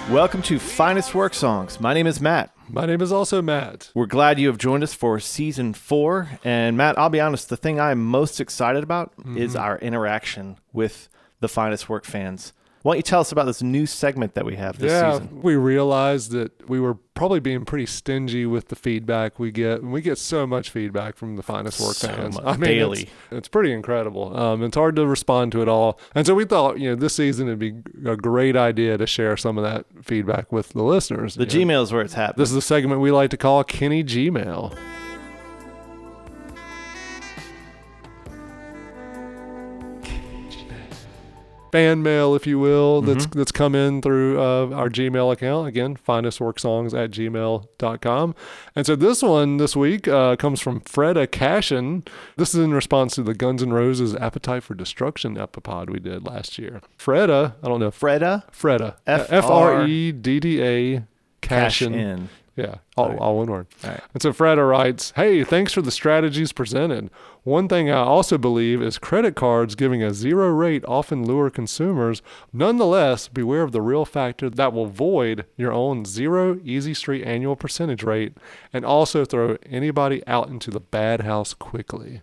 Welcome to Finest Work Songs. My name is Matt. My name is also Matt. We're glad you have joined us for season 4. And Matt, I'll be honest, the thing I'm most excited about is our interaction with the Finest Work fans. Why don't you tell us about this new segment that we have this season? We realized that we were probably being pretty stingy with the feedback we get. And we get so much feedback from the Finest Work fans. Daily. It's pretty incredible. It's hard to respond to it all. And so we thought, this season it'd be a great idea to share some of that feedback with the listeners. The Gmail is where it's happening. This is a segment we like to call Kenny Gmail. Fan mail, if you will, that's come in through our Gmail account. Again, finestworksongs@gmail.com. And so this one this week comes from Freda Cashin. This is in response to the Guns N' Roses Appetite for Destruction epipod we did last year. Freda, I don't know. Freda? F-R-E-D-D-A Cashin. Yeah, all one word. All right. And so Freda writes, "Hey, thanks for the strategies presented. One thing I also believe is credit cards giving a 0 rate often lure consumers. Nonetheless, beware of the real factor that will void your own 0 Easy Street annual percentage rate and also throw anybody out into the bad house quickly."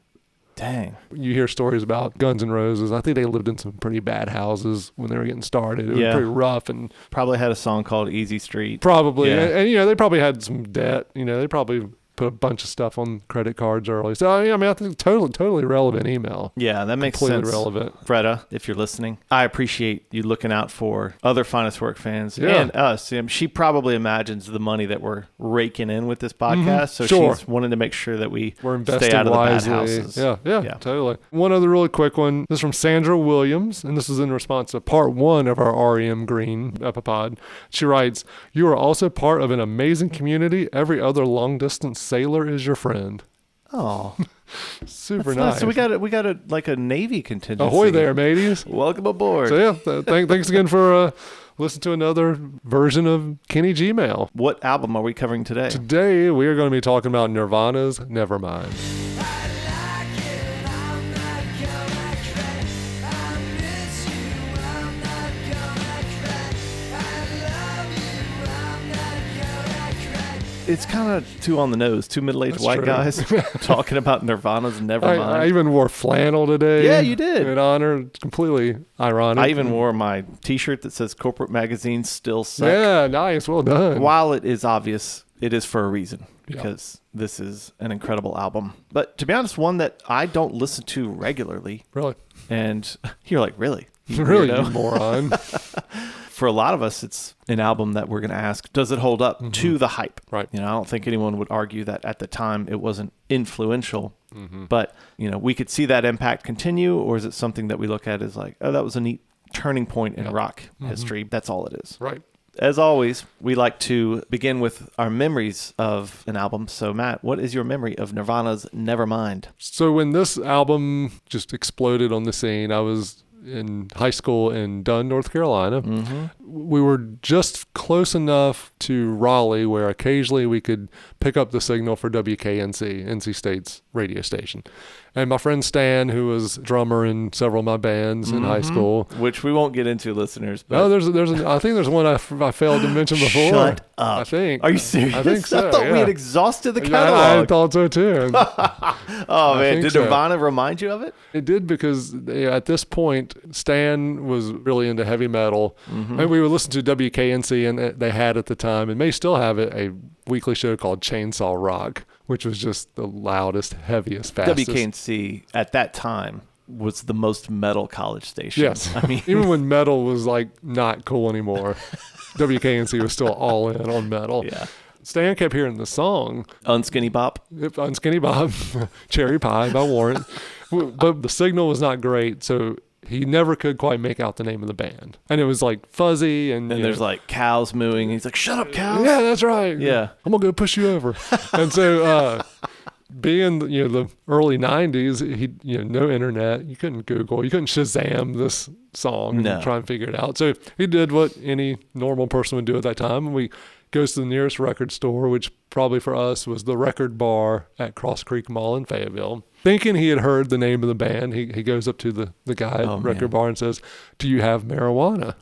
Dang. You hear stories about Guns N' Roses. I think they lived in some pretty bad houses when they were getting started. It was pretty rough. And probably had a song called Easy Street. Probably. Yeah. And they probably had some debt. They probably put a bunch of stuff on credit cards early. So, I think totally relevant email. Yeah, that makes Completely sense. relevant. Freda, if you're listening, I appreciate you looking out for other Finest Work fans Yeah. and us. She probably imagines the money that we're raking in with this podcast, so Sure. she's wanting to make sure that we're investing stay out of wisely. the bad houses. Yeah, totally. One other really quick one. This is from Sandra Williams, and this is in response to part 1 of our REM Green epipod. She writes, "You are also part of an amazing community. Every other long-distance sailor is your friend." Oh, super nice. nice. So we got a Navy contingency. Ahoy there, mateys. Welcome aboard. So thanks again for listening to another version of Kenny Gmail. What album are we covering today? Today we are going to be talking about Nirvana's Nevermind. It's kind of too on the nose. Two middle-aged That's white true. guys talking about Nirvana's Nevermind. I even wore flannel today. Yeah, you did. In honor. It's completely ironic. I even wore my T-shirt that says "Corporate Magazine Still Suck." Yeah, nice. Well done. While it is obvious, it is for a reason because this is an incredible album. But to be honest, one that I don't listen to regularly. Really? And you're like, really? Really, you weirdo? moron. For a lot of us, it's an album that we're going to ask, does it hold up to the hype? Right. I don't think anyone would argue that at the time it wasn't influential, but we could see that impact continue, or is it something that we look at as like, oh, that was a neat turning point in rock history. That's all it is. Right. As always, we like to begin with our memories of an album. So Matt, what is your memory of Nirvana's Nevermind? So when this album just exploded on the scene, I was in high school in Dunn, North Carolina. We were just close enough to Raleigh where occasionally we could pick up the signal for WKNC, NC State's radio station. And my friend Stan, who was drummer in several of my bands in high school. Which we won't get into, listeners. But I think there's one I failed to mention before. Shut up. I think. Are you serious? I think so. I thought we had exhausted the catalog. I thought so too. Oh, man. Did Nirvana remind you of it? It did, because at this point, Stan was really into heavy metal. And we would listen to WKNC, and they had at the time, and may still have it, a weekly show called Chainsaw Rock, which was just the loudest, heaviest, fastest. WKNC at that time was the most metal college station. Yes. I mean, even when metal was like not cool anymore, WKNC was still all in on metal. Yeah. Stan kept hearing the song Unskinny Bop. Unskinny Bob, Cherry Pie by Warrant. But the signal was not great, so he never could quite make out the name of the band. And it was like fuzzy. And there's like cows mooing. He's like, shut up, cows. Yeah, that's right. Yeah. I'm going to go push you over. And so being the early 90s, no internet. You couldn't Google. You couldn't Shazam this song and try and figure it out. So he did what any normal person would do at that time. And we goes to the nearest record store, which probably for us was the Record Bar at Cross Creek Mall in Fayetteville. Thinking he had heard the name of the band, he goes up to the guy at Record Bar and says, "Do you have marijuana?"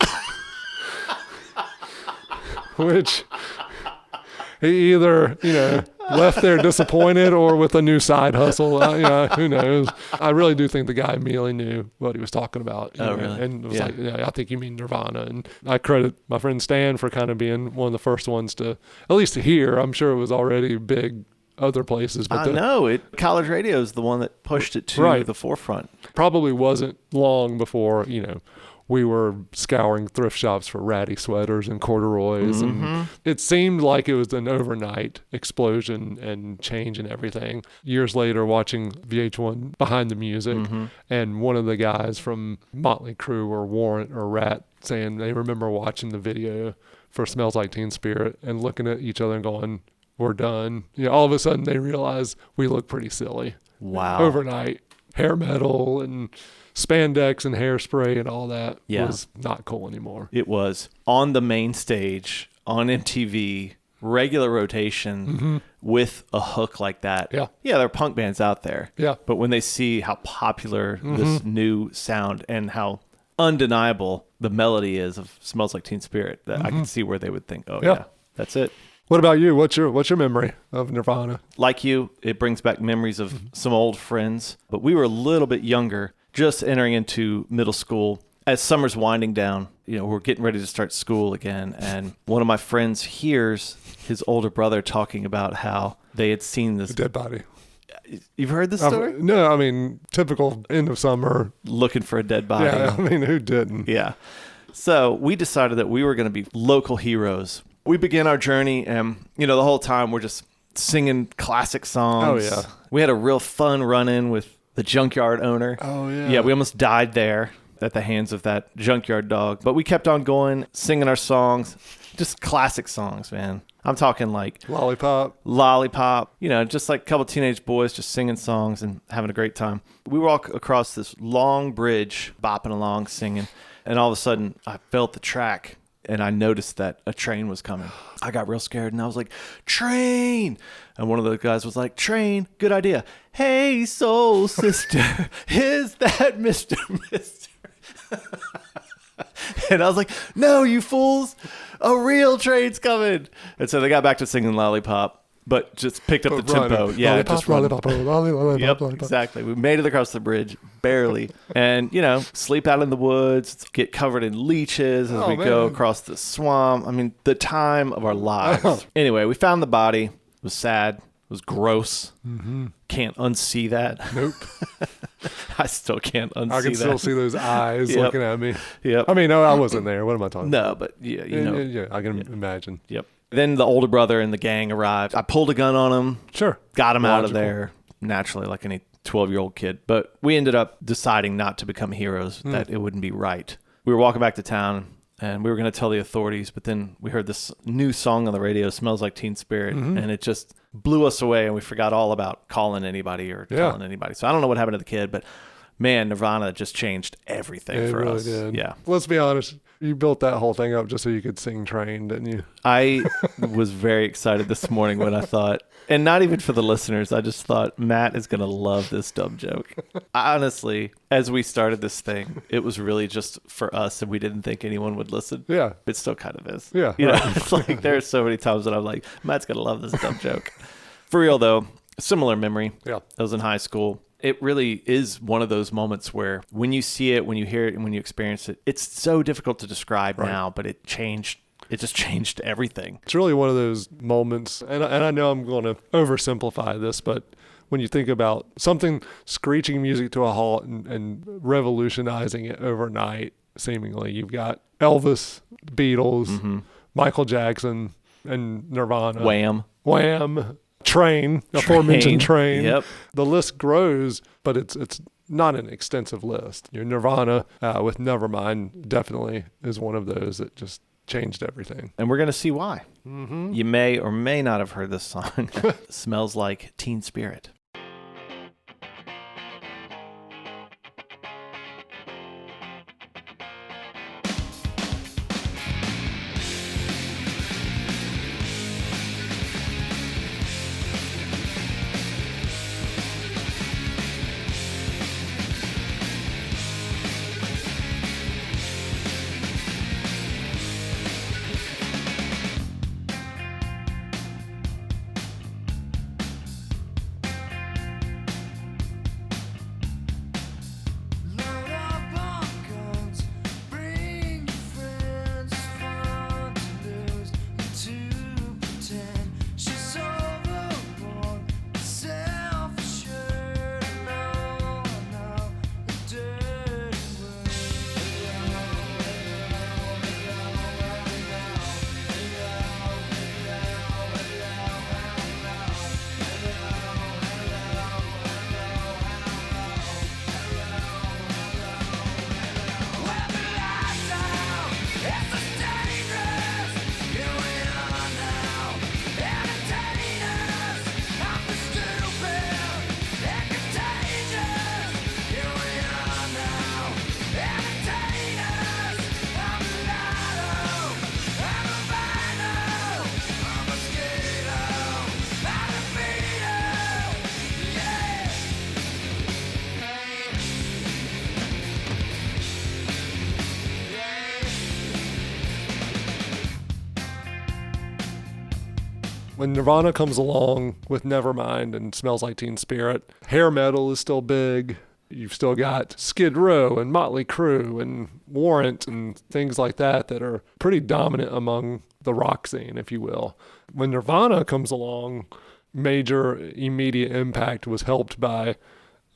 which he either, left there disappointed or with a new side hustle. Who knows? I really do think the guy immediately knew what he was talking about. Really? And was like, I think you mean Nirvana. And I credit my friend Stan for kind of being one of the first ones to, at least here, I'm sure it was already big other places. But college radio is the one that pushed it to the forefront. Probably wasn't long before, we were scouring thrift shops for ratty sweaters and corduroys. Mm-hmm. And it seemed like it was an overnight explosion and change in everything. Years later, watching VH1 Behind the Music, and one of the guys from Motley Crue or Warrant or Rat saying they remember watching the video for Smells Like Teen Spirit and looking at each other and going, we're done. All of a sudden they realize we look pretty silly. Wow. Overnight. Hair metal and spandex and hairspray and all that was not cool anymore. It was on the main stage on MTV, regular rotation with a hook like that. Yeah, there are punk bands out there. Yeah. But when they see how popular this new sound and how undeniable the melody is of Smells Like Teen Spirit, that I can see where they would think, oh yeah, that's it. What about you? What's your memory of Nirvana? Like you, it brings back memories of some old friends, but we were a little bit younger, just entering into middle school. As summer's winding down, we're getting ready to start school again, and one of my friends hears his older brother talking about how they had seen this dead body. You've heard this story? No, I mean, typical end of summer. Looking for a dead body. Yeah, I mean, who didn't? Yeah. So we decided that we were going to be local heroes. We began our journey, and, the whole time we're just singing classic songs. Oh, yeah. We had a real fun run-in with the junkyard owner. Oh, yeah. Yeah, we almost died there at the hands of that junkyard dog. But we kept on going, singing our songs. Just classic songs, man. I'm talking like Lollipop. Just like a couple teenage boys just singing songs and having a great time. We walk across this long bridge, bopping along, singing, and all of a sudden I felt the track. And I noticed that a train was coming. I got real scared, and I was like, train! And one of the guys was like, train, good idea. Hey, soul sister, is that Mr. And I was like, no, you fools, a real train's coming. And so they got back to singing Lollipop, but just picked up the tempo. Yeah, lollipop, just run. lollipop, Yep, lollipop. exactly. We made it across the bridge, barely. And, sleep out in the woods, get covered in leeches as we go across the swamp. I mean, the time of our lives. Anyway, we found the body. It was sad. It was gross. Can't unsee that. Nope. I still can't unsee that. I can still see those eyes looking at me. Yep. I mean, no, I wasn't there. What am I talking No, about? but yeah, Yeah, I can imagine. Yep. Then the older brother and the gang arrived. I pulled a gun on him. Sure. Got him out of there, naturally, like any 12-year-old kid. But we ended up deciding not to become heroes, that it wouldn't be right. We were walking back to town, and we were going to tell the authorities, but then we heard this new song on the radio, Smells Like Teen Spirit, and it just blew us away, and we forgot all about calling anybody or telling anybody. So I don't know what happened to the kid, but man, Nirvana just changed everything for us. Did. Yeah. Let's be honest. You built that whole thing up just so you could sing Train, didn't you? I was very excited this morning when I thought, and not even for the listeners, I just thought Matt is going to love this dumb joke. Honestly, as we started this thing, it was really just for us and we didn't think anyone would listen. Yeah. It still kind of is. Yeah. It's like there are so many times that I'm like, Matt's going to love this dumb joke. For real though, similar memory. Yeah. I was in high school. It really is one of those moments where when you see it, when you hear it, and when you experience it, it's so difficult to describe now, but it just changed everything. It's really one of those moments, and I know I'm going to oversimplify this, but when you think about something screeching music to a halt and revolutionizing it overnight, seemingly, you've got Elvis, Beatles, Michael Jackson, and Nirvana. Wham. Train, aforementioned Train. Yep. The list grows, but it's not an extensive list. Your Nirvana with Nevermind definitely is one of those that just changed everything. And we're going to see why. You may or may not have heard this song. Smells Like Teen Spirit. when Nirvana comes along with Nevermind and Smells Like Teen Spirit, hair metal is still big. You've still got Skid Row and Motley Crue and Warrant and things like that are pretty dominant among the rock scene, if you will. When Nirvana comes along, major immediate impact was helped by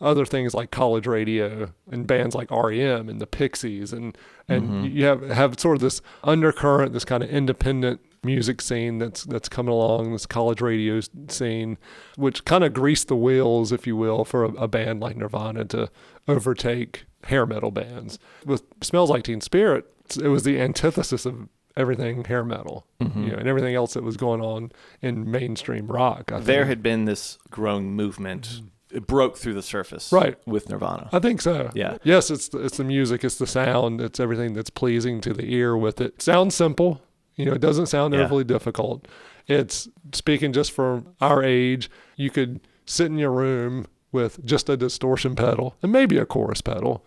other things like college radio and bands like REM and the Pixies, and you have sort of this undercurrent, this kind of independent music scene that's coming along, this college radio scene, which kind of greased the wheels, if you will, for a band like Nirvana to overtake hair metal bands. With Smells Like Teen Spirit, it was the antithesis of everything hair metal, and everything else that was going on in mainstream rock. There had been this growing movement. It broke through the surface, right, with Nirvana. I think so. Yeah. Yes, it's the music, it's the sound, it's everything that's pleasing to the ear with it. Sounds simple. It doesn't sound overly difficult. It's, speaking just for our age, you could sit in your room with just a distortion pedal and maybe a chorus pedal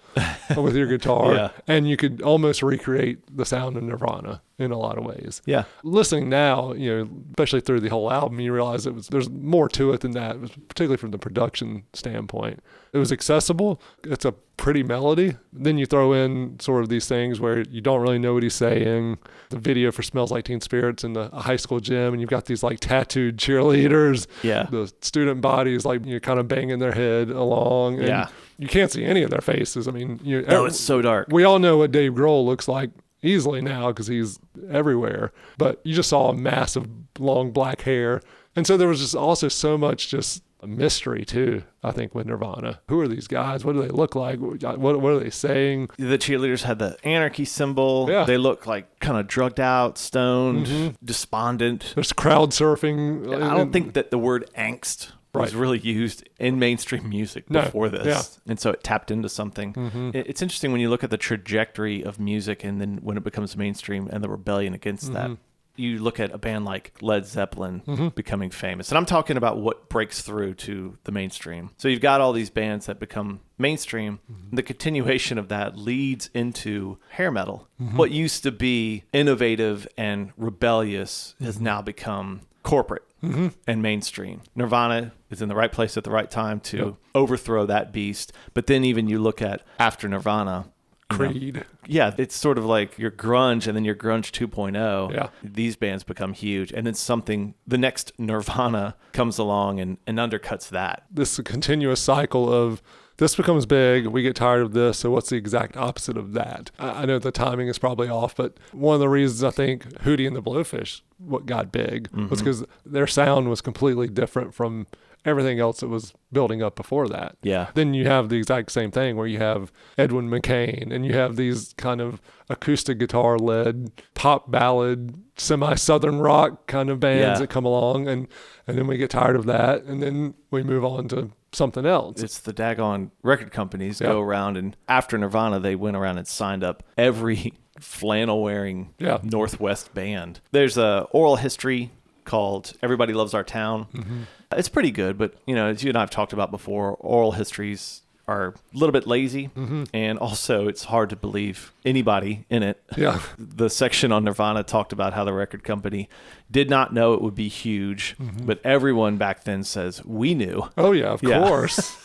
with your guitar, and you could almost recreate the sound of Nirvana in a lot of ways. Yeah. Listening now, especially through the whole album, you realize there's more to it than that, particularly from the production standpoint. It was accessible. It's a pretty melody. Then you throw in sort of these things where you don't really know what he's saying. The video for Smells Like Teen Spirit's in a high school gym, and you've got these like tattooed cheerleaders. Yeah. The student bodies like kind of banging their head along. And you can't see any of their faces. I mean, it's so dark. We all know what Dave Grohl looks like easily now because he's everywhere. But you just saw a mass of long black hair. And so there was just also so much just a mystery too, I think, with Nirvana. Who are these guys? What do they look like? What are they saying? The cheerleaders had the anarchy symbol. Yeah. They look like kind of drugged out, stoned, despondent. There's crowd surfing. I don't think that the word angst was really used in mainstream music before this. Yeah. And so it tapped into something. It's interesting when you look at the trajectory of music and then when it becomes mainstream and the rebellion against that. You look at a band like Led Zeppelin becoming famous. And I'm talking about what breaks through to the mainstream. So you've got all these bands that become mainstream. The continuation of that leads into hair metal. What used to be innovative and rebellious has now become corporate and mainstream. Nirvana is in the right place at the right time to overthrow that beast. But then even you look at after Nirvana, Creed. It's sort of like your grunge and then your grunge 2.0. Yeah. These bands become huge. And then the next Nirvana comes along and undercuts that. This is a continuous cycle of this becomes big, we get tired of this, so what's the exact opposite of that? I know the timing is probably off, but one of the reasons I think Hootie and the Blowfish what got big was because their sound was completely different from everything else that was building up before that. Yeah. Then you have the exact same thing where you have Edwin McCain and you have these kind of acoustic guitar led pop ballad, semi-southern rock kind of bands that come along, and then we get tired of that and then we move on to something else. It's the daggone record companies go around, and after Nirvana they went around and signed up every flannel wearing Northwest band. There's a oral history called Everybody Loves Our Town. It's pretty good, but as you and I've talked about before, oral histories are a little bit lazy, and also it's hard to believe anybody in it. Yeah. The section on Nirvana talked about how the record company did not know it would be huge, but everyone back then says, we knew. Oh yeah, of course.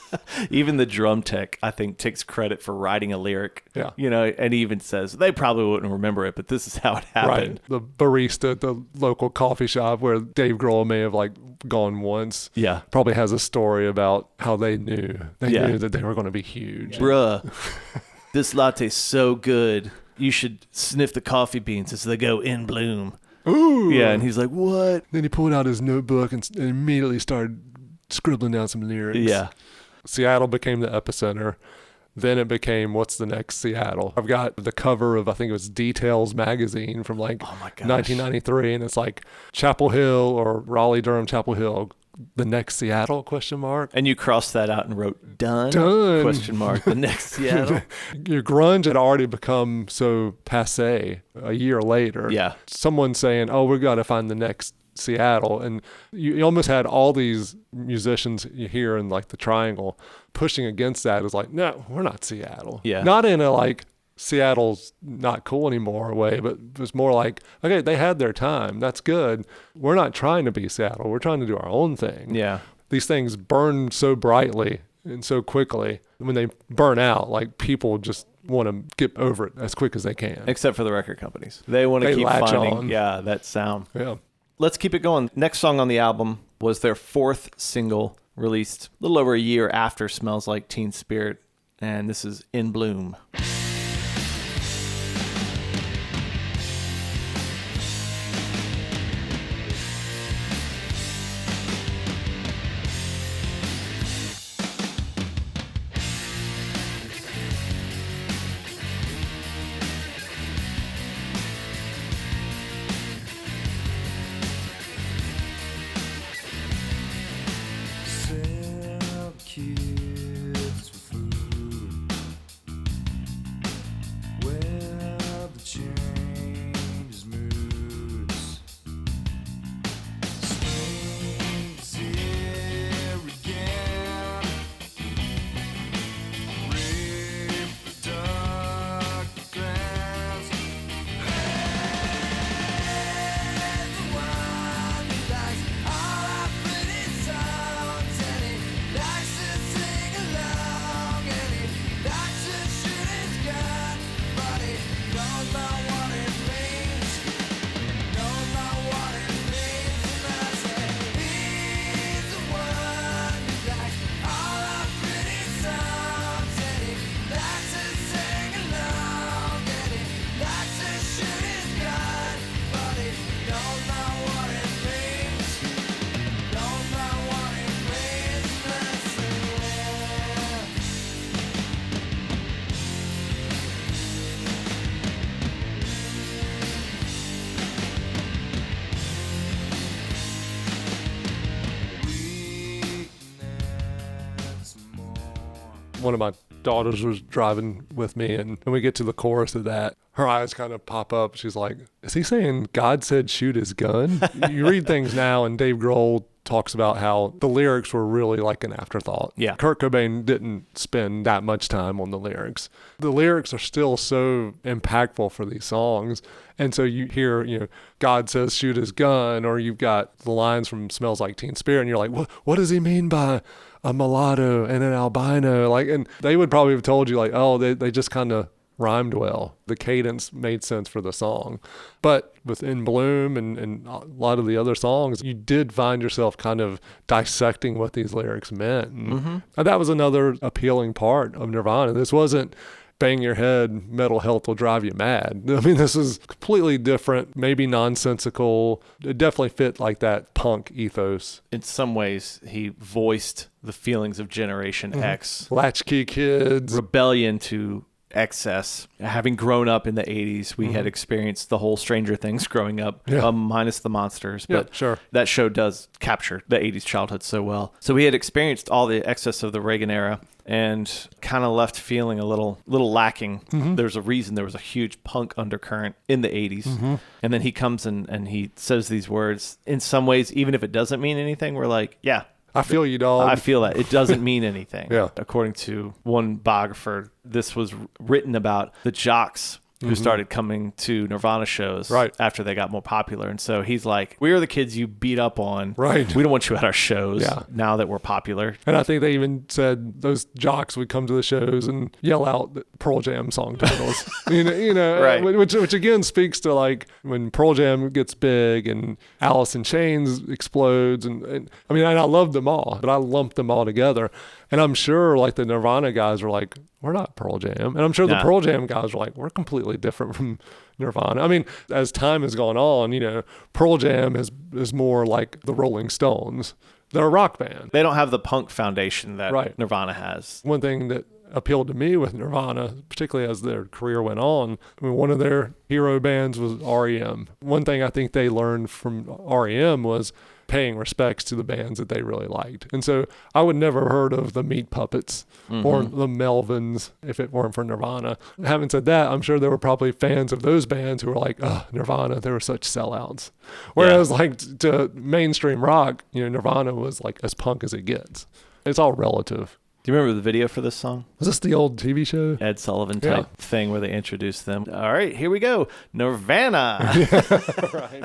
Even the drum tech, I think, takes credit for writing a lyric. Yeah. And even says they probably wouldn't remember it, but this is how it happened. Right. The barista at the local coffee shop where Dave Grohl may have gone once. Yeah. Probably has a story about how they knew. They knew that they were going to be huge. Bruh, this latte's so good. You should sniff the coffee beans as they go in bloom. Ooh. Yeah, and he's like, what? Then he pulled out his notebook and immediately started scribbling down some lyrics. Yeah. Seattle became the epicenter. Then it became, what's the next Seattle? I've got the cover of, I think it was Details magazine from 1993. And it's like Chapel Hill or Raleigh-Durham Chapel Hill, the next Seattle, ? And you crossed that out and wrote done, ? The next Seattle. Your grunge had already become so passe a year later. Yeah. Someone saying, oh, we've got to find the next Seattle, and you almost had all these musicians you hear in the Triangle pushing against that. Is no, we're not Seattle. Yeah. Not in a Seattle's not cool anymore way, but it was more like, okay, they had their time. That's good. We're not trying to be Seattle. We're trying to do our own thing. Yeah. These things burn so brightly and so quickly. When they burn out, like people just want to get over it as quick as they can. Except for the record companies. They want to keep finding that sound. Yeah. Let's keep it going. Next song on the album was their 4th single, released a little over a year after Smells Like Teen Spirit, and this is In Bloom. One of my daughters was driving with me, and when we get to the chorus of that, her eyes kind of pop up. She's like, is he saying God said shoot his gun? You read things now, and Dave Grohl talks about how the lyrics were really like an afterthought. Yeah. Kurt Cobain didn't spend that much time on the lyrics. The lyrics are still so impactful for these songs. And so you hear, God says shoot his gun, or you've got the lines from Smells Like Teen Spirit, and you're like, what does he mean by a mulatto and an albino? And they would probably have told you like, oh, they just kind of rhymed well. The cadence made sense for the song. But with In Bloom and a lot of the other songs, you did find yourself kind of dissecting what these lyrics meant. And that was another appealing part of Nirvana. This wasn't bang your head, mental health will drive you mad. I mean, this is completely different, maybe nonsensical. It definitely fit like that punk ethos. In some ways, he voiced the feelings of Generation X. Latchkey kids. Rebellion to excess. Having grown up in the 80s, we had experienced the whole Stranger Things growing up, minus the monsters. But sure. That show does capture the 80s childhood so well. So we had experienced all the excess of the Reagan era and kind of left feeling a little lacking. There's a reason there was a huge punk undercurrent in the 80s. And then he comes and he says these words. In some ways, even if it doesn't mean anything, we're like, yeah, I feel you, dog. I feel that. It doesn't mean anything. Yeah. According to one biographer, this was written about the jocks who started coming to Nirvana shows after they got more popular. And so he's like, we are the kids you beat up on. Right. We don't want you at our shows now that we're popular. And I think they even said those jocks would come to the shows and yell out the Pearl Jam song titles. Right. Which again speaks to like when Pearl Jam gets big and Alice in Chains explodes. And I mean, and I loved them all, but I lumped them all together. And I'm sure like the Nirvana guys were like, we're not Pearl Jam. And I'm sure the Pearl Jam guys were like, we're completely different from Nirvana. I mean, as time has gone on, Pearl Jam is more like the Rolling Stones. They're a rock band. They don't have the punk foundation that Nirvana has. One thing that appealed to me with Nirvana, particularly as their career went on, I mean, one of their hero bands was REM. One thing I think they learned from REM was paying respects to the bands that they really liked. And so I would never heard of the Meat Puppets or the Melvins if it weren't for Nirvana. Having said that, I'm sure there were probably fans of those bands who were like, Nirvana, they were such sellouts. Whereas like to mainstream rock, Nirvana was like as punk as it gets. It's all relative. Do you remember the video for this song? Was this the old TV show? Ed Sullivan type thing where they introduced them. All right, here we go. Nirvana. Right.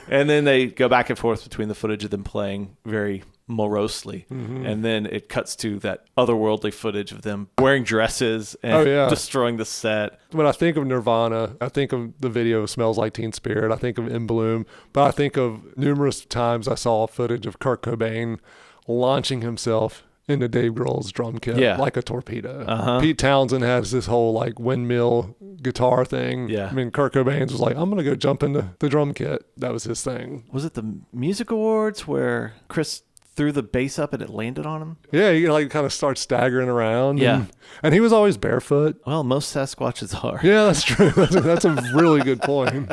And then they go back and forth between the footage of them playing very morosely. And then it cuts to that otherworldly footage of them wearing dresses and destroying the set. When I think of Nirvana, I think of the video Smells Like Teen Spirit. I think of In Bloom. But I think of numerous times I saw footage of Kurt Cobain launching himself into Dave Grohl's drum kit like a torpedo. Pete Townsend has this whole like windmill guitar thing. I mean, Kurt Cobain was like, I'm going to go jump into the drum kit. That was his thing. Was it the Music Awards where Chris threw the bass up and it landed on him? Yeah, he like kind of starts staggering around. And he was always barefoot. Well, most Sasquatches are. Yeah, that's true. That's a really good point.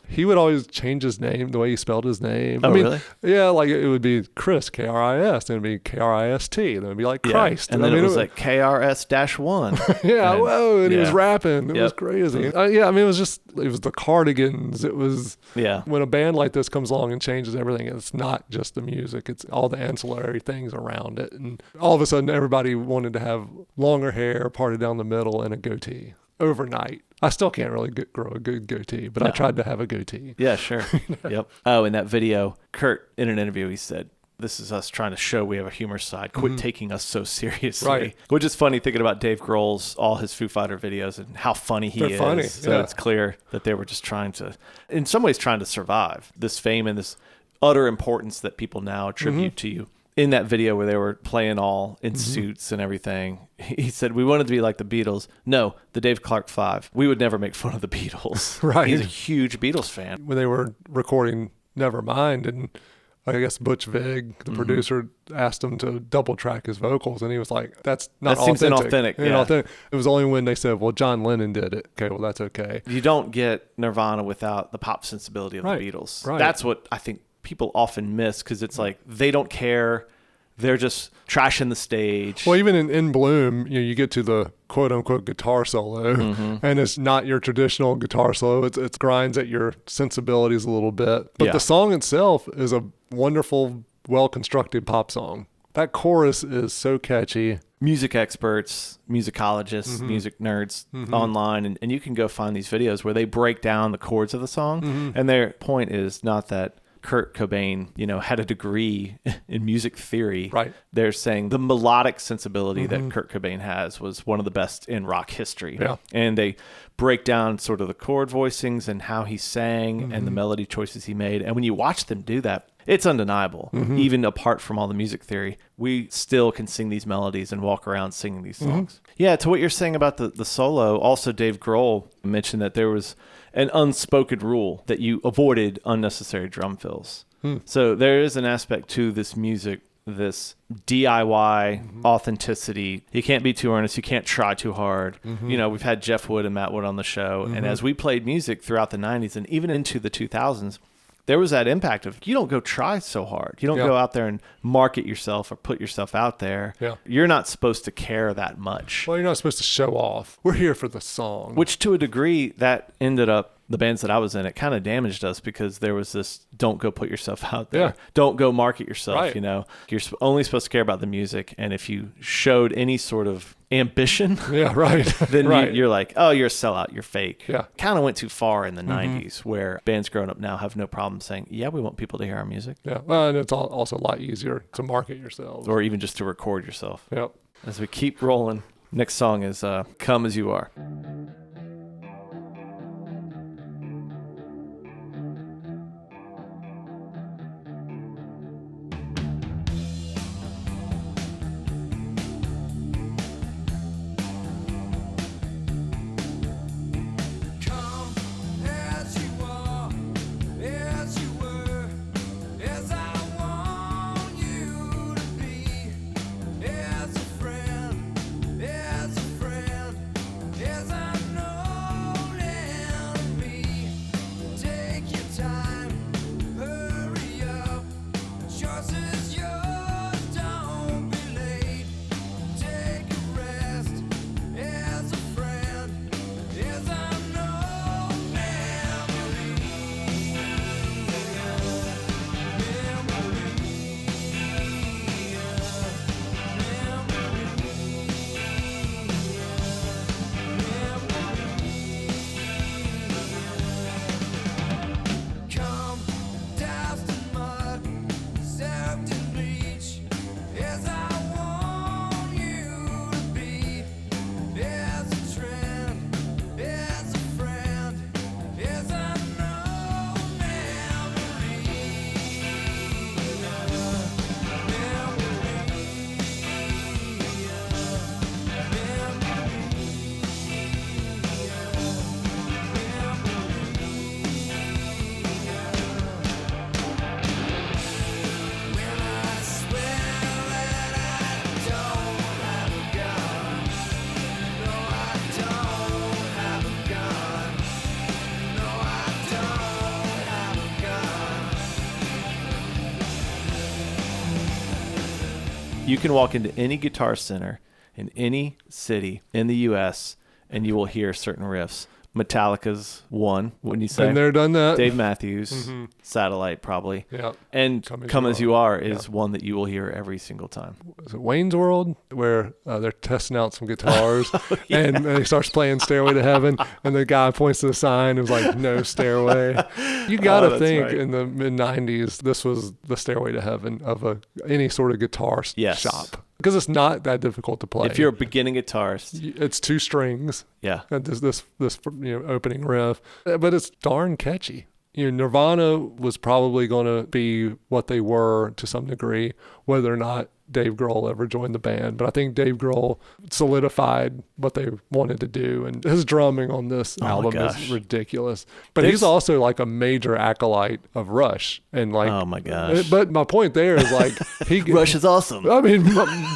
He would always change his name, the way he spelled his name. Oh, really? Yeah, like it would be Chris, K-R-I-S, and it would be K-R-I-S-T, then it would be like Christ. And then it was like KRS-1. And he was rapping. It was crazy. I mean, it was the Cardigans. It was, when a band like this comes along and changes everything, it's not just the music, it's all the ancillary things around it. And all of a sudden, everybody wanted to have longer hair, parted down the middle, and a goatee overnight. I still can't really grow a good goatee, but I tried to have a goatee. Yeah, sure. Yep. Oh, in that video, Kurt, in an interview, he said, this is us trying to show we have a humor side. Quit taking us so seriously. Right. Which is funny thinking about Dave Grohl's, all his Foo Fighter videos and how funny he is. Funny. So it's clear that they were just trying to, in some ways, trying to survive this fame and this utter importance that people now attribute to you. In that video where they were playing all in suits and everything, he said, we wanted to be like the Beatles. No, the Dave Clark Five. We would never make fun of the Beatles. Right. He's a huge Beatles fan. When they were recording Nevermind, and I guess Butch Vig, the producer, asked him to double track his vocals, and he was like, that's not authentic. That seems inauthentic. Inauthentic. It was only when they said, well, John Lennon did it. Okay, well, that's okay. You don't get Nirvana without the pop sensibility of the Beatles. Right. That's what I think people often miss, because it's like they don't care. They're just trashing the stage. Well, even in Bloom, you get to the quote unquote guitar solo, and it's not your traditional guitar solo. It grinds at your sensibilities a little bit. But the song itself is a wonderful, well constructed pop song. That chorus is so catchy. Music experts, musicologists, music nerds online, and you can go find these videos where they break down the chords of the song. And their point is not that Kurt Cobain, had a degree in music theory. Right. They're saying the melodic sensibility that Kurt Cobain has was one of the best in rock history. Yeah. And they break down sort of the chord voicings and how he sang and the melody choices he made. And when you watch them do that, it's undeniable. Even apart from all the music theory, we still can sing these melodies and walk around singing these songs. Yeah, to what you're saying about the solo, also Dave Grohl mentioned that there was an unspoken rule that you avoided unnecessary drum fills. So there is an aspect to this music, this DIY authenticity. You can't be too earnest. You can't try too hard. We've had Jeff Wood and Matt Wood on the show. And as we played music throughout the 90s and even into the 2000s, there was that impact of you don't go try so hard. You don't go out there and market yourself or put yourself out there. Yeah. You're not supposed to care that much. Well, you're not supposed to show off. We're here for the song. Which to a degree, that ended up, the bands that I was in, it kind of damaged us because there was this, don't go put yourself out there. Yeah. Don't go market yourself, Right. You're only supposed to care about the music. And if you showed any sort of ambition, Yeah, right. then Right. you're like, oh, you're a sellout, you're fake. Yeah. Kind of went too far in the 90s where bands growing up now have no problem saying, yeah, we want people to hear our music. Yeah. Well, and it's also a lot easier to market yourselves. Or even just to record yourself. Yep. As we keep rolling, next song is Come As You Are. As a friend, as a friend, as I know. You can walk into any Guitar Center in any city in the U.S. and you will hear certain riffs. Metallica's one, wouldn't you say? Been there, done that. Dave Matthews, Satellite probably. Yeah. And Come As You Are is one that you will hear every single time. Is it Wayne's World, where they're testing out some guitars and he starts playing Stairway to Heaven and the guy points to the sign and was like, no stairway. You got to think in the mid-90s, this was the Stairway to Heaven of any sort of guitar shop. Because it's not that difficult to play. If you're a beginning guitarist, it's 2 strings. Yeah, and this opening riff, but it's darn catchy. Nirvana was probably going to be what they were to some degree, whether or not Dave Grohl ever joined the band. But I think Dave Grohl solidified what they wanted to do, and his drumming on this album is ridiculous. But he's also like a major acolyte of Rush, and like, oh my gosh. But my point there is like Rush is awesome. I mean,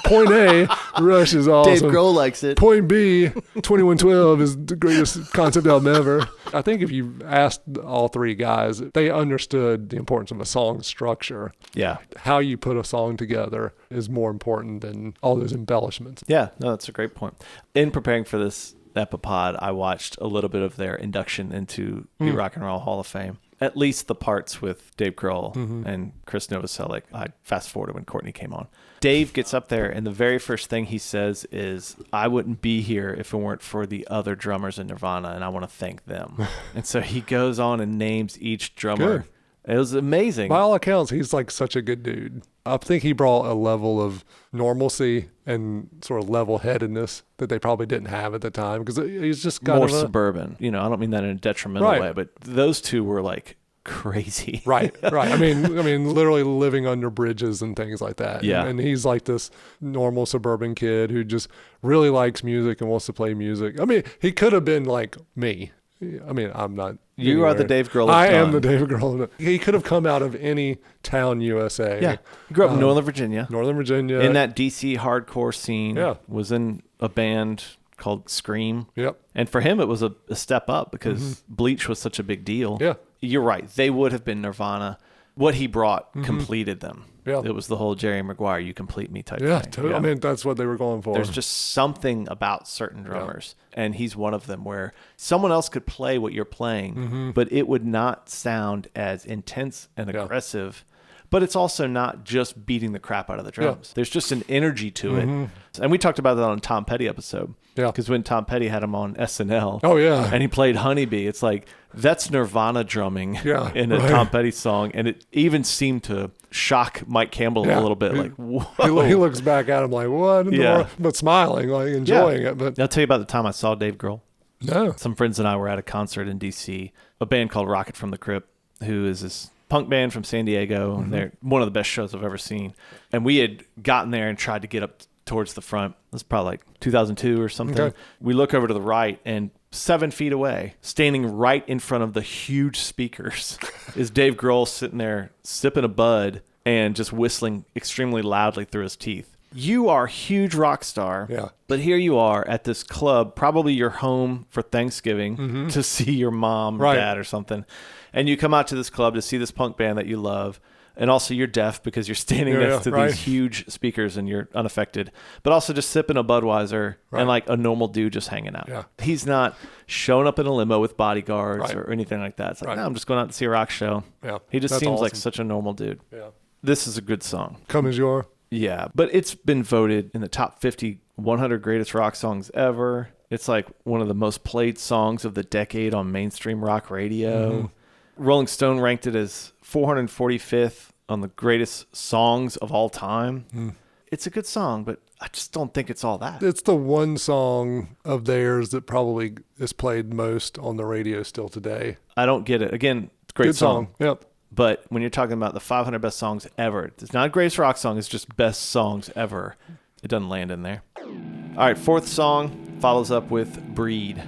point A, Rush is awesome. Dave Grohl likes it. Point B, 2112 is the greatest concept album ever. I think if you asked all 3 guys, they understood the importance of a song structure. Yeah, how you put a song together is more important than all those embellishments. Yeah, no, that's a great point. In preparing for this Epipod, I watched a little bit of their induction into the Rock and Roll Hall of Fame. At least the parts with Dave Grohl and Chris Novoselic. I fast forwarded when Courtney came on. Dave gets up there, and the very first thing he says is, I wouldn't be here if it weren't for the other drummers in Nirvana, and I want to thank them. And so he goes on and names each drummer. Good. It was amazing. By all accounts, he's like such a good dude. I think he brought a level of normalcy and sort of level-headedness that they probably didn't have at the time, because he's just kind more suburban. I don't mean that in a detrimental way, but those two were like crazy. Right. I mean, literally living under bridges and things like that. Yeah. And he's like this normal suburban kid who just really likes music and wants to play music. I mean, he could have been like me. I mean, I'm not. You are the Dave Grohl. I am the Dave Grohl. He could have come out of any town, USA. Yeah. He grew up in Northern Virginia. In that DC hardcore scene. Yeah. Was in a band called Scream. Yep. And for him, it was a step up because Bleach was such a big deal. Yeah. You're right. They would have been Nirvana. What he brought completed them. Yeah. It was the whole Jerry Maguire, you complete me type thing. Totally. Yeah, I mean, that's what they were going for. There's just something about certain drummers, and he's one of them, where someone else could play what you're playing, but it would not sound as intense and aggressive. But it's also not just beating the crap out of the drums. There's just an energy to it. And we talked about that on Tom Petty episode. Yeah. Because when Tom Petty had him on SNL, and he played Honeybee, it's like, that's Nirvana drumming in a Tom Petty song. And it even seemed to shock Mike Campbell a little bit. Like, whoa. He looks back at him like, what in the world? But smiling, like enjoying it. But I'll tell you about the time I saw Dave Grohl. No. Some friends and I were at a concert in D.C., a band called Rocket from the Crypt, who is this punk band from San Diego, and they're one of the best shows I've ever seen. And we had gotten there and tried to get up towards the front. It was probably like 2002 or something. Okay. We look over to the right, and 7 feet away, standing right in front of the huge speakers, is Dave Grohl sitting there sipping a bud and just whistling extremely loudly through his teeth. You are a huge rock star, but here you are at this club, probably your home for Thanksgiving, to see your mom or dad or something. And you come out to this club to see this punk band that you love. And also you're deaf because you're standing next to these huge speakers and you're unaffected. But also just sipping a Budweiser and like a normal dude just hanging out. Yeah. He's not showing up in a limo with bodyguards or anything like that. It's like, no, I'm just going out to see a rock show. Yeah. He just seems like such a normal dude. Yeah. This is a good song. Come As You Are. Yeah. But it's been voted in the top 50 100 greatest rock songs ever. It's like one of the most played songs of the decade on mainstream rock radio. Rolling Stone ranked it as 445th on the greatest songs of all time. It's a good song, but I just don't think it's all that. It's the one song of theirs that probably is played most on the radio still today. I don't get it. Again, it's a great good song. Yep. But when you're talking about the 500 best songs ever, it's not a greatest rock song. It's just best songs ever. It doesn't land in there. All right, fourth song follows up with Breed.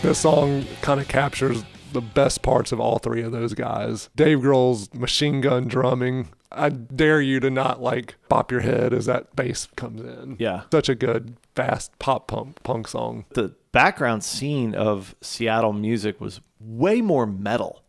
this song kind of captures the best parts of all three of those guys. Dave Grohl's machine gun drumming. I dare you to not like bop your head as that bass comes in. Yeah. Such a good, fast pop punk song. The background scene of Seattle music was way more metal.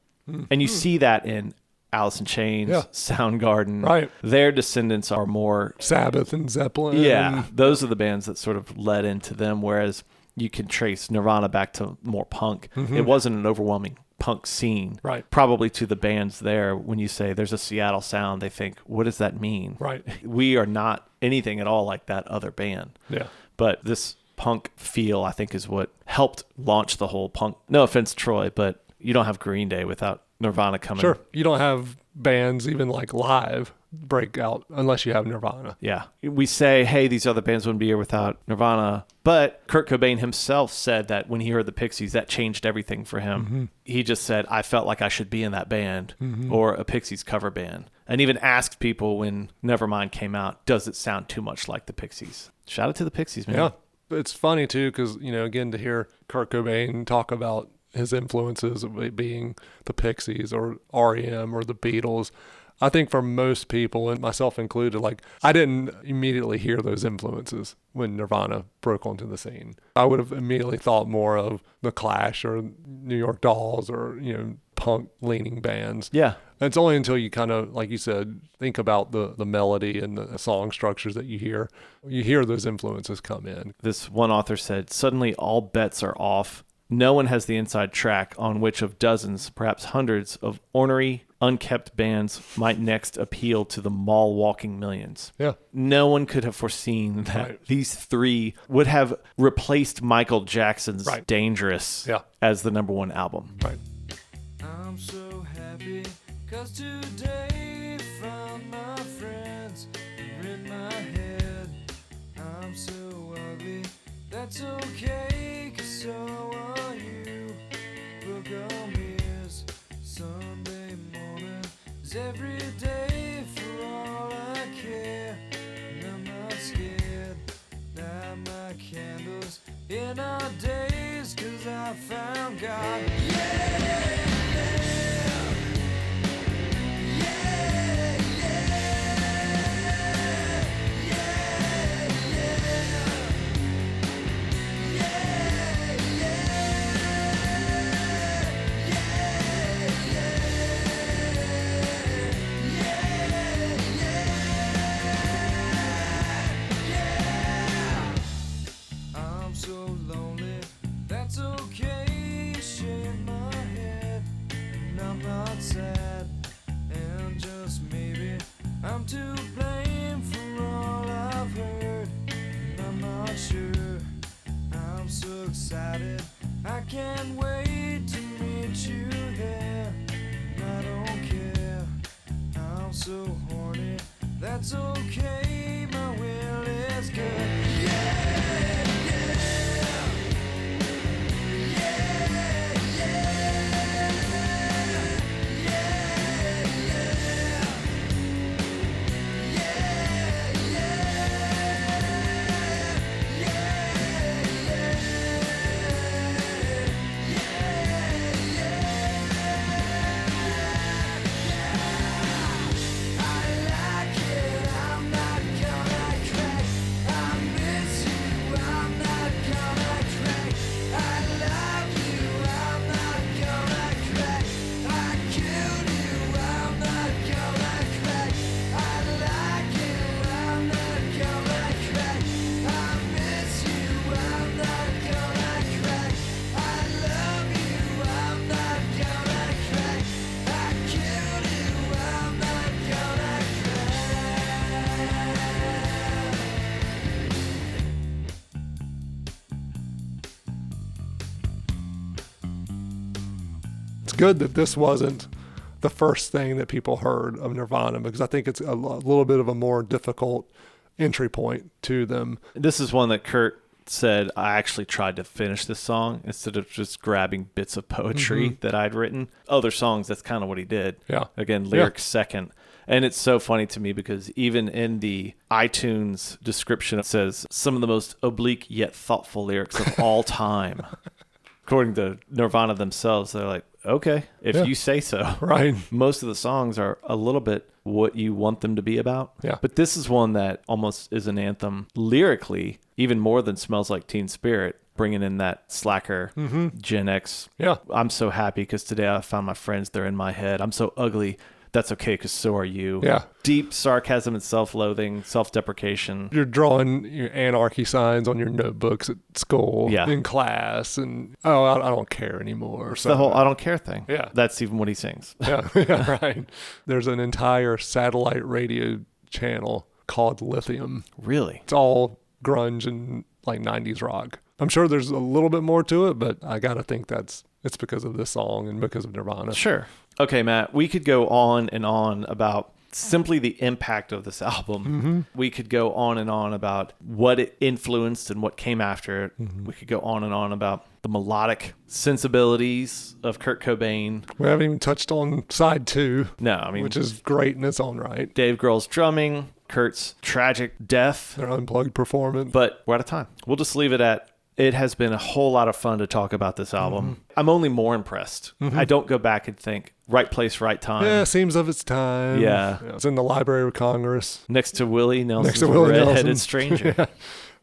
And you see that in Alice in Chains, Soundgarden. Right. Their descendants are more Sabbath and Zeppelin. Yeah. Those are the bands that sort of led into them, whereas you can trace Nirvana back to more punk. It wasn't an overwhelming punk scene. Right. Probably to the bands there, when you say there's a Seattle sound, they think, what does that mean? Right. We are not anything at all like that other band. Yeah. But this punk feel, I think, is what helped launch the whole punk. No offense, Troy, but you don't have Green Day without Nirvana coming. Sure. You don't have bands even like live break out unless you have Nirvana. Yeah. We say, hey, these other bands wouldn't be here without Nirvana. But Kurt Cobain himself said that when he heard the Pixies, that changed everything for him. He just said, I felt like I should be in that band or a Pixies cover band. And even asked people when Nevermind came out, does it sound too much like the Pixies? Shout out to the Pixies, man. Yeah. It's funny too, because, again, to hear Kurt Cobain talk about his influences of it being the Pixies or REM or the Beatles, I think for most people, and myself included, like, I didn't immediately hear those influences when Nirvana broke onto the scene. I would have immediately thought more of The Clash or New York Dolls or, punk-leaning bands. Yeah. And it's only until you kind of, like you said, think about the melody and the song structures that you hear those influences come in. This one author said, suddenly all bets are off. No one has the inside track on which of dozens, perhaps hundreds, of ornery, unkept bands might next appeal to the mall-walking millions. Yeah. No one could have foreseen that these three would have replaced Michael Jackson's Dangerous as the number one album. Right. I'm so happy 'cause today found my friends are in my head. I'm so ugly, that's okay, 'cause so are you. Book on mirrors, Sunday morning is every day for all I care. And I'm not scared, light my candles in our days, 'cause I found God. Yeah! I'm to blame for all I've heard, and I'm not sure. I'm so excited, I can't wait to meet you there. And I don't care, I'm so horny, that's okay, my will is good. Yeah, yeah, yeah, yeah. Good that this wasn't the first thing that people heard of Nirvana, because I think it's a little bit of a more difficult entry point to them. This is one that Kurt said, I actually tried to finish this song instead of just grabbing bits of poetry that I'd written. Other songs, that's kind of what he did. Yeah. Again, lyrics second. And it's so funny to me because even in the iTunes description, it says some of the most oblique yet thoughtful lyrics of all time. according to Nirvana themselves, they're like, okay, if you say so. Right. Most of the songs are a little bit what you want them to be about. Yeah. But this is one that almost is an anthem lyrically, even more than Smells Like Teen Spirit, bringing in that slacker Gen X. Yeah. I'm so happy because today I found my friends. They're in my head. I'm so ugly. That's okay because so are you. Yeah. Deep sarcasm and self-loathing, self-deprecation. You're drawing your anarchy signs on your notebooks at school, in class, and I don't care anymore. It's the whole I don't care thing. Yeah. That's even what he sings. Yeah, right. There's an entire satellite radio channel called Lithium. Really? It's all grunge and like 90s rock. I'm sure there's a little bit more to it, but I got to think it's because of this song and because of Nirvana. Sure. Okay, Matt, we could go on and on about simply the impact of this album. We could go on and on about what it influenced and what came after it. We could go on and on about the melodic sensibilities of Kurt Cobain. We haven't even touched on side 2. No, I mean, which is great in its own right. Dave Grohl's drumming, Kurt's tragic death, their unplugged performance. But we're out of time. We'll just leave it at it has been a whole lot of fun to talk about this album. I'm only more impressed. I don't go back and think right place, right time. Yeah, seems of its time. Yeah. It's in the Library of Congress. Next to Willie Nelson's Red-Headed Stranger. Yeah.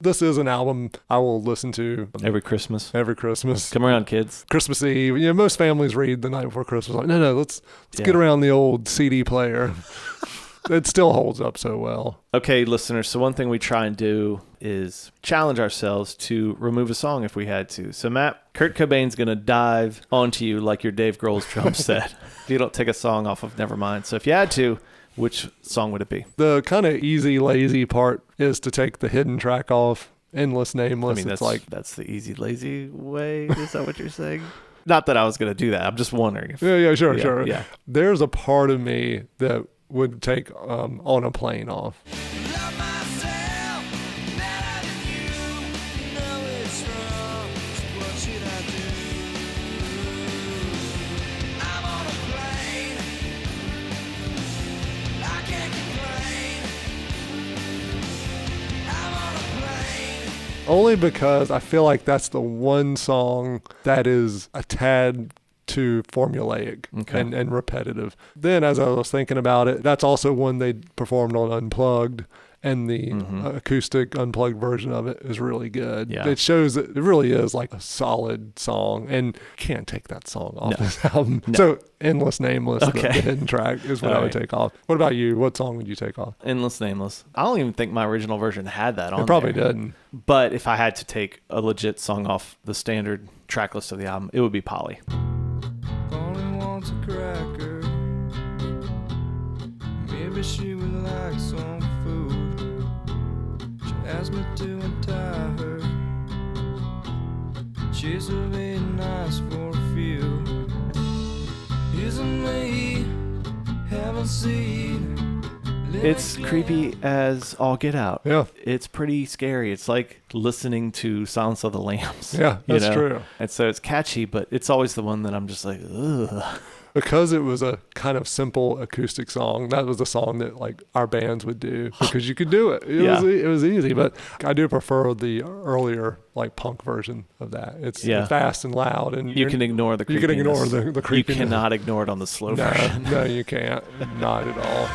This is an album I will listen to every Christmas. Come around, kids. Christmas Eve. Most families read the night before Christmas. Like, no, let's get around the old CD player. It still holds up so well. Okay, listeners, so one thing we try and do is challenge ourselves to remove a song if we had to. So, Matt, Kurt Cobain's going to dive onto you like your Dave Grohl's drum set if you don't take a song off of Nevermind. So if you had to, which song would it be? The kind of easy, lazy part is to take the hidden track off, Endless Nameless. I mean, that's the easy, lazy way. Is that what you're saying? Not that I was going to do that. I'm just wondering. If, sure. Yeah. There's a part of me that would take On a Plane off. Only because I feel like that's the one song that is a tad too formulaic and repetitive. Then as I was thinking about it, that's also one they performed on Unplugged, and the acoustic Unplugged version of it is really good. Yeah. It shows that it really is like a solid song, and can't take that song off this album. No. So Endless Nameless, the hidden track, is what I would take off. What about you? What song would you take off? Endless Nameless. I don't even think my original version had that on. It probably there. didn't. But if I had to take a legit song off the standard track list of the album, it would be Polly. Only wants a cracker. Maybe she would like some food. She asked me to untie her. She's really nice for a few. Isn't me? Haven't seen. It's creepy as all get out. Yeah. It's pretty scary. It's like listening to Silence of the Lambs. Yeah, that's true. And so it's catchy, but it's always the one that I'm just like, ugh. Because it was a kind of simple acoustic song, that was the song that like our bands would do because you could do it. It was easy, but I do prefer the earlier like punk version of that. It's fast and loud, and you can ignore the creepiness. You can ignore the creepiness. You cannot ignore it on the slow version. No, you can't. Not at all.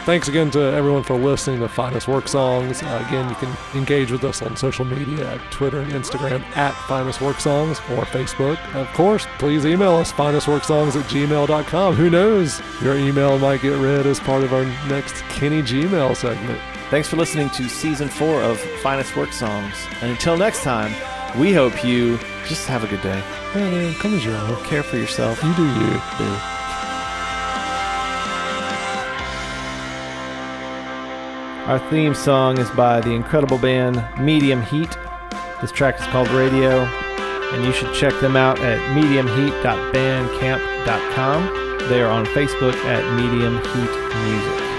Thanks again to everyone for listening to Finest Work Songs. Again, you can engage with us on social media at Twitter and Instagram at Finest Work Songs, or Facebook. Of course, please email us, finestworksongs@gmail.com. Who knows? Your email might get read as part of our next Kenny Gmail segment. Thanks for listening to Season 4 of Finest Work Songs. And until next time, we hope you just have a good day. Yeah, man, come as you are. Care for yourself. You do you. Our theme song is by the incredible band Medium Heat. This track is called Radio, and you should check them out at mediumheat.bandcamp.com. They are on Facebook at Medium Heat Music.